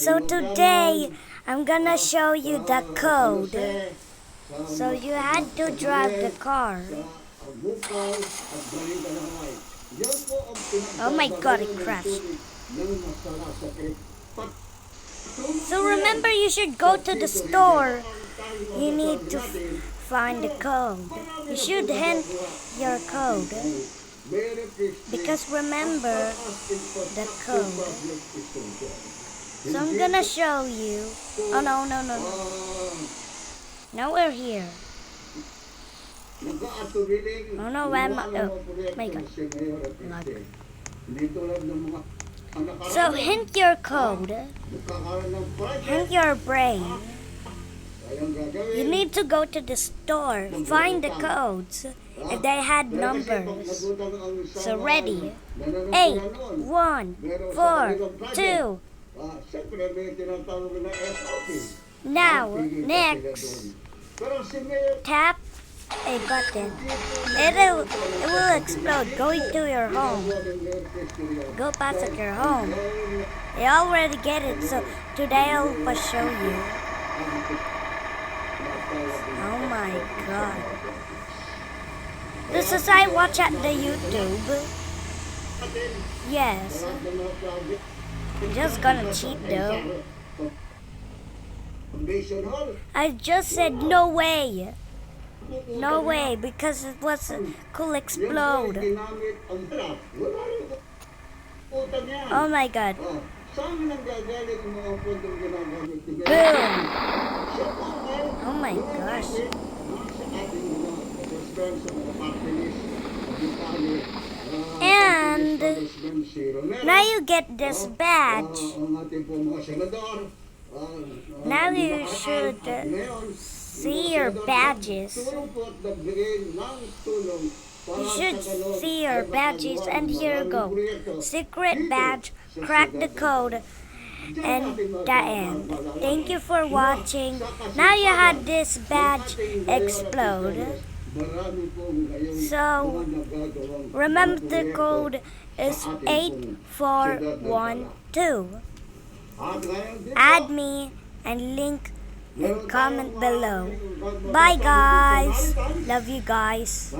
So today, I'm gonna show you the code. So you had to drive the car. Oh my god, it crashed. So remember, you should go to the store. You need to find the code. You should hint your code. Because remember the code. So I'm gonna show you. Oh no. Now we're here. Oh no, where am I? Oh my god. So hint your code. Hint your brain. You need to go to the store. Find the codes. If they had numbers. So ready. 8, 1, 4, 2. Now, next, tap a button. It will explode. Go to your home. Go past at your home. They already get it, so today I'll show you. Oh my god. This is I watch at the YouTube. Yes. I'm just gonna cheat though. I just said no way. No way, because it was a cool explode. Oh my god. Boom. Oh my gosh. And now you get this badge. Now you should see your badges. You should see your badges, and here you go. Secret badge, crack the code, and the end. Thank you for watching. Now you had this badge explode. So remember the code is 8412. Add me and link and comment below. Bye guys. Love you guys.